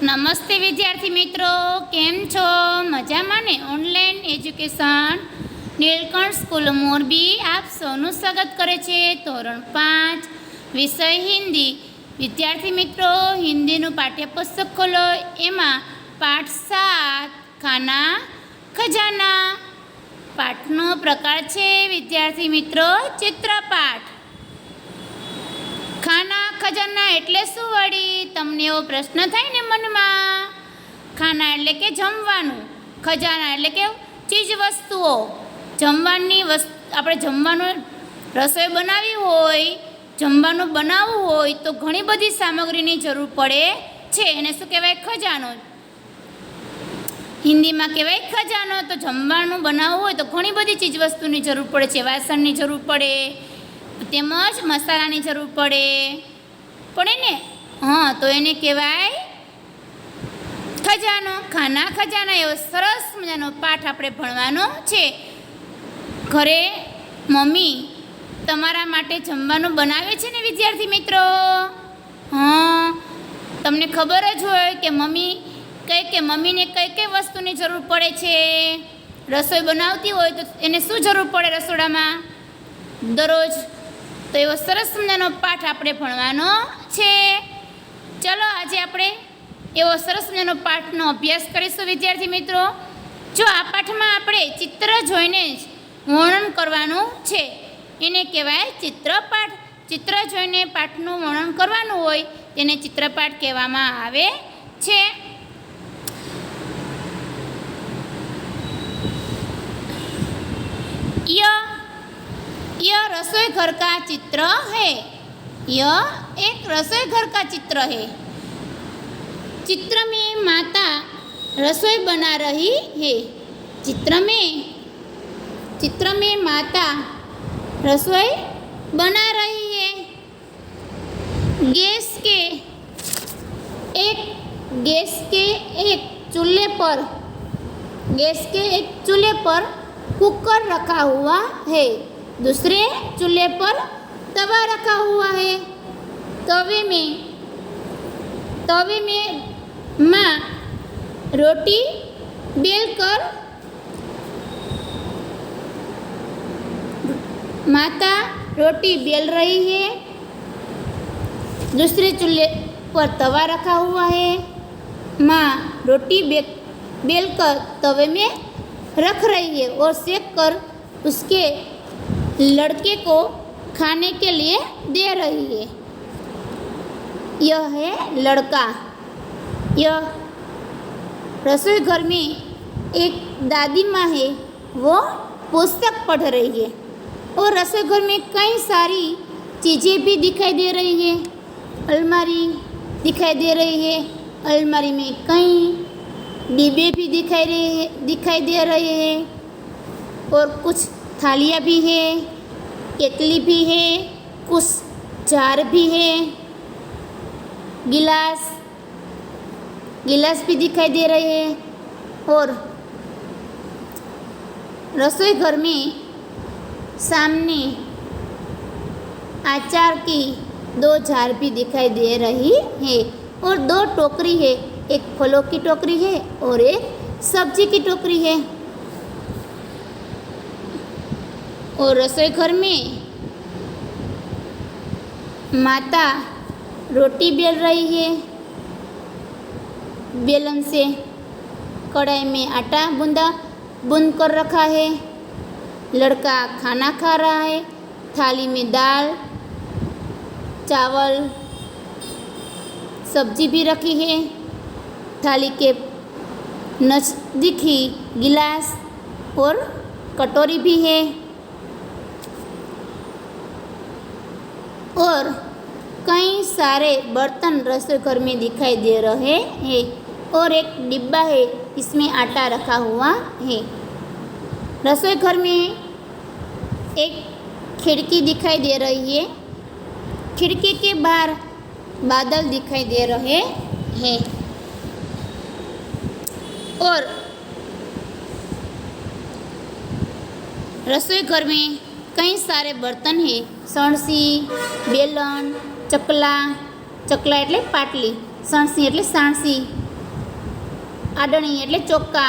નમસ્તે વિદ્યાર્થી મિત્રો, કેમ છો? મજામાં ને? Online education Neelkanth school Morbi આપ સૌનું સ્વાગત કરે છે. ધોરણ 5 વિષય હિન્દી. વિદ્યાર્થી મિત્રો, હિન્દીનું પાઠ્યપુસ્તક ખોલો. એમાં પાઠ 7 ખાના ખજાના. પાઠનો પ્રકાર છે વિદ્યાર્થી મિત્રો ચિત્રપાઠ. ખાના ખજાના એટલે શું વળી? તમને એવો પ્રશ્ન થાય ને મનમાં. ખાના એટલે કે જમવાનું, ખજાના એટલે કે ચીજ વસ્તુઓ. જમવાની આપણે જમવાનું રસોઈ બનાવવી હોય, જમવાનું બનાવવું હોય તો ઘણી બધી સામગ્રીની જરૂર પડે છે. એને શું કહેવાય? ખજાનો. હિન્દીમાં કહેવાય ખજાનો. તો જમવાનું બનાવવું હોય તો ઘણી બધી ચીજ વસ્તુની જરૂર પડે છે. વાસણની જરૂર પડે, તેમજ મસાલાની જરૂર પડે ને. તો એને કહેવાય ખજાનો. ખાના ખજાના એવો સરસ મજાનો પાઠ આપણે ભણવાનો છે. ઘરે મમ્મી તમારા માટે જમવાનું બનાવે છે ને વિદ્યાર્થી મિત્રો? તમને ખબર જ હોય કે મમ્મીને કઈ વસ્તુની જરૂર પડે છે. રસોઈ બનાવતી હોય તો એને શું જરૂર પડે રસોડામાં દરરોજ? તો એવો સરસ મજાનો પાઠ આપણે ભણવાનો છે. ચલો આજે આપણે એવો સરસ મજાનો પાઠનો અભ્યાસ કરીશું વિદ્યાર્થી મિત્રો. જો આ પાઠમાં આપણે ચિત્ર જોઈને જ વર્ણન કરવાનું છે, એને કહેવાય ચિત્રપાઠ. ચિત્ર જોઈને પાઠનું વર્ણન કરવાનું હોય તેને ચિત્રપાઠ કહેવામાં આવે છે. यह रसोई घर का चित्र है. यह एक रसोई घर का चित्र है. चित्र में माता रसोई बना रही है. चित्र में माता रसोई बना रही है. गैस के एक चूल्हे पर कुकर रखा हुआ है. दूसरे चूल्हे पर तवा रखा हुआ है. तवे में माँ रोटी बेल रही है. दूसरे चूल्हे पर तवा रखा हुआ है. माँ रोटी बेल कर तवे में रख रही है और सेक कर उसके लड़के को खाने के लिए दे रही है. यह है लड़का. यह रसोई घर में एक दादी माँ है, वो पुस्तक पढ़ रही है. और रसोई घर में कई सारी चीज़ें भी दिखाई दे रही है. अलमारी दिखाई दे रही है. अलमारी में कई डिब्बे भी दिखाई दे रहे हैं. और कुछ थालियाँ भी है, केतली भी है, कुछ जार भी है, गिलास भी दिखाई दे रहे हैं. और रसोई घर में सामने अचार की 2 जार भी दिखाई दे रही है. और 2 टोकरी है, एक फलों की टोकरी है और एक सब्जी की टोकरी है. और रसोई घर में माता रोटी बेल रही है. बेलन से कढ़ाई में आटा बूंद कर रखा है. लड़का खाना खा रहा है. थाली में दाल, चावल, सब्जी भी रखी है. थाली के नज़दीक ही गिलास और कटोरी भी है. और कई सारे बर्तन रसोई घर में दिखाई दे रहे हैं. और एक डिब्बा है, इसमें आटा रखा हुआ है. रसोई घर में एक खिड़की दिखाई दे रही है. खिड़की के बाहर बादल दिखाई दे रहे हैं. और रसोई घर में कई सारे बर्तन है. सणसी, बेलन, चकला એટલે પાટલી, સણસી એટલે સાણસી, आडणी एटले चोक्का,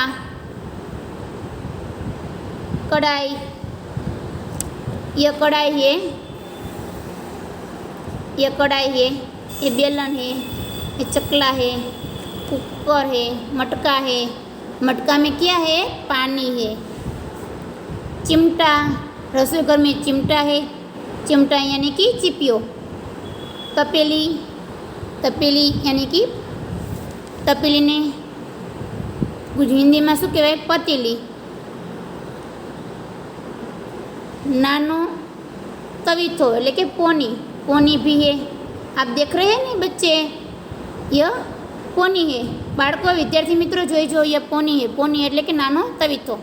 कढ़ाई, यह कढ़ाई है, यह कढ़ाई है, ये बेलन है, ये चकला है, कुकर है, मटका है, मटका में क्या है, पानी है। चिमटा, रसोई घर में चिमटा है, चिमटा यानी कि चिपियो। तपेली, तपेली यानी कि तपेली ने हिंदी में शू कहवाय, पतीली। नानो तवीथो एटले के पोनी, पोनी भी है। आप देख रहे हैं ना बच्चे, यह पोनी है। बाळको विद्यार्थी मित्रों जोई जो, यह पोनी है। पोनी एटले के नानो तवीथो।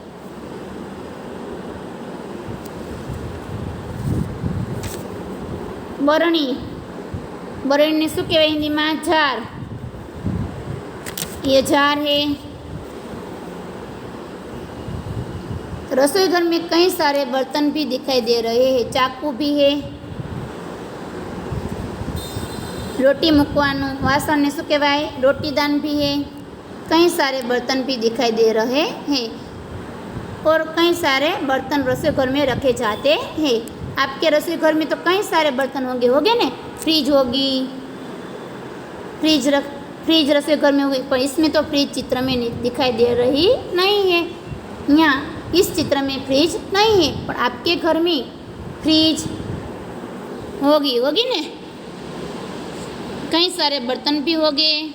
बरणी, बरणी ने शू कहवाय हिंदी में, जार। ये जार है। रसोई घर में कई सारे बर्तन भी दिखाई दे रहे हैं। चाकू भी है। रोटी मूकवानुं वासण ने शू कहेवाय, रोटीदान भी है। कई सारे बर्तन भी दिखाई दे रहे हैं और कई सारे बर्तन रसोई घर में रखे जाते हैं। आपके रसोई घर में तो कई सारे बर्तन होंगे ने। फ्रिज होगी, फ्रिज रसोई घर में होगी, पर इसमें तो फ्रिज चित्र में दिखाई दे रही नहीं है। यहाँ इस चित्र में फ्रिज नहीं है, पर आपके घर में फ्रिज होगी ने। कई सारे बर्तन भी होंगे।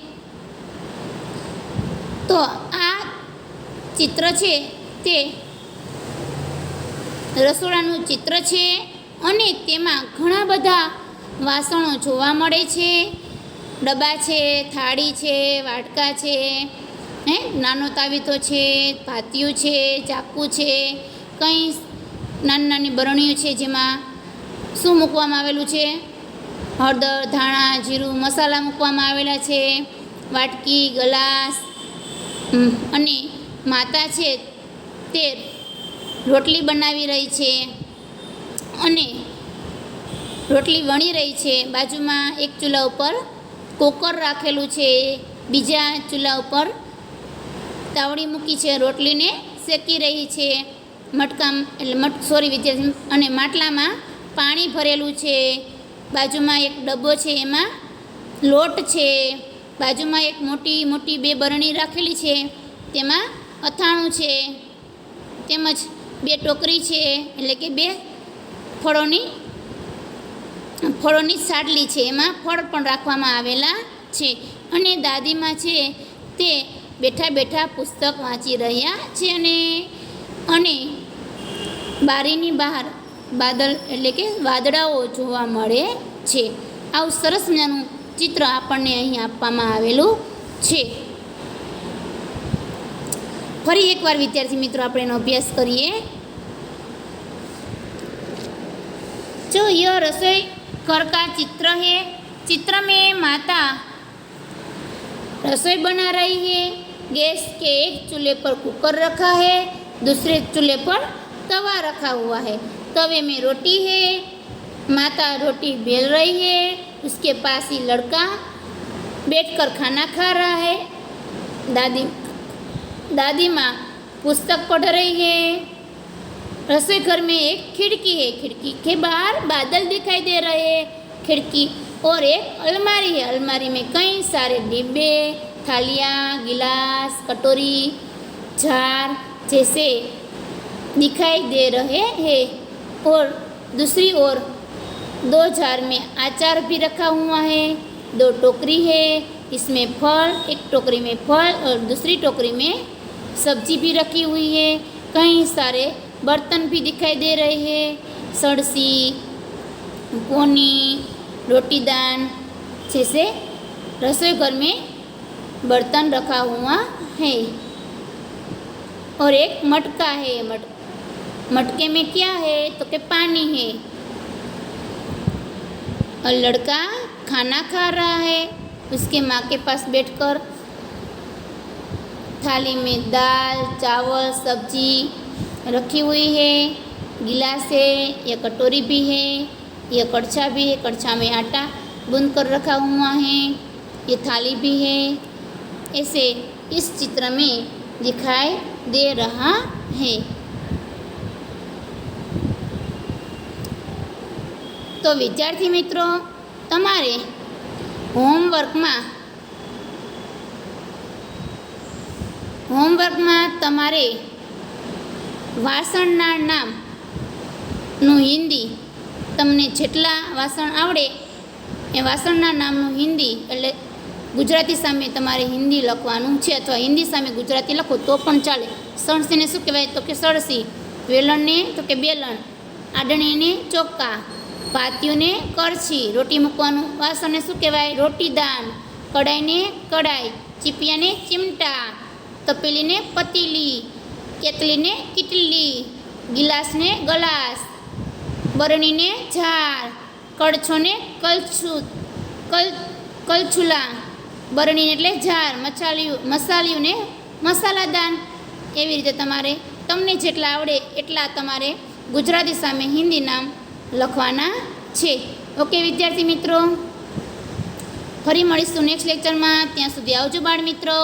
तो आ चित्र छे ते रसोડાનું चित्र छे અને તેમાં ઘણા બધા વાસણો જોવા મળે છે। ડબ્બા છે, થાળી છે, વાટકા છે, નાનો તાવીથો છે, ભાતિયું છે, ચાકુ છે, કંઈ નાની નાની બરણીઓ છે જેમાં શું મૂકવામાં આવેલું છે, હળદર, ધાણા, જીરું, મસાલા મૂકવામાં આવેલા છે, વાટકી, ગ્લાસ અને માતા છે તે રોટલી બનાવી રહી છે અને રોટલી વણી રહી છે। બાજુમાં એક ચૂલા ઉપર કુકર રાખેલું છે, બીજા ચૂલા ઉપર તાવડી મૂકી છે, રોટલીને શેકી રહી છે। મટકા એટલે વિદ્યાર્થી અને માટલામાં પાણી ભરેલું છે। બાજુમાં એક ડબ્બો છે, એમાં લોટ છે। બાજુમાં એક મોટી મોટી બે બરણી રાખેલી છે, તેમાં અથાણું છે, તેમજ બે ટોકરી છે, એટલે કે બે ફળોની સાડલી છે, એમાં ફળ પણ રાખવામાં આવેલા છે। અને દાદીમાં છે તે બેઠા બેઠા પુસ્તક વાંચી રહ્યા છે અને બારીની બહાર બાદલ એટલે કે વાદળાઓ જોવા મળે છે। આવું સરસ મજાનું ચિત્ર આપણને અહીં આપવામાં આવેલું છે। ફરી એકવાર વિદ્યાર્થી મિત્રો આપણે એનો અભ્યાસ કરીએ। जो यह रसोई घर का चित्र है, चित्र में माता रसोई बना रही है। गैस के एक चूल्हे पर कुकर रखा है, दूसरे चूल्हे पर तवा रखा हुआ है। तवे में रोटी है, माता रोटी बेल रही है, उसके पास ही लड़का बैठकर खाना खा रहा है। दादी माँ पुस्तक पढ़ रही है। रसोई घर में एक खिड़की है, खिड़की के बाहर बादल दिखाई दे रहे हैं। खिड़की और एक अलमारी है, अलमारी में कई सारे डिब्बे, थालियाँ, गिलास, कटोरी, जार जैसे दिखाई दे रहे हैं। और दूसरी ओर 2 जार में अचार भी रखा हुआ है। 2 टोकरी है, इसमें फल, एक टोकरी में फल और दूसरी टोकरी में सब्जी भी रखी हुई है। कई सारे बर्तन भी दिखाई दे रहे हैं, सड़सी, कोनी, रोटीदान जैसे रसोई घर में बर्तन रखा हुआ है। और एक मटका है, मटके में क्या है तो कि पानी है। और लड़का खाना खा रहा है उसके माँ के पास बैठकर। थाली में दाल, चावल, सब्जी रखी हुई है। गिलास है, यह कटोरी भी है, यह कड़छा भी है, कड़छा में आटा गूंद कर रखा हुआ है। ये थाली भी है। ऐसे इस चित्र में दिखाई दे रहा है। तो विद्यार्थी मित्रों, तमारे होमवर्कમાં તમારે વાસણના નામનું હિન્દી, તમને જેટલા વાસણ આવડે એ વાસણના નામનું હિન્દી એટલે ગુજરાતી સામે તમારે હિન્દી લખવાનું છે, અથવા હિન્દી સામે ગુજરાતી લખો તો પણ ચાલે. સણસીને શું કહેવાય? તો કે સળસી. વેલણને તો કે બેલણ. આડણીને ચોક્કા. પાતિયુંને કરછી. રોટી મૂકવાનું વાસણને શું કહેવાય? રોટીદાન. કડાઈને કડાઈ. ચીપિયાને ચીમટા. તપેલીને પતીલી. કેતલીને કીટલી. ગિલાસને ગલાસ. બરણીને ઝાર. કળછોને કલછુલા. બરણી એટલે ઝાર. મસાલિયુંને મસાલાદાન. એવી રીતે તમારે તમને જેટલા આવડે એટલા તમારે ગુજરાતી સામે હિન્દી નામ લખવાના છે. ઓકે વિદ્યાર્થી મિત્રો, ફરી મળીશું નેક્સ્ટ લેક્ચરમાં. ત્યાં સુધી આવજો બાળ મિત્રો.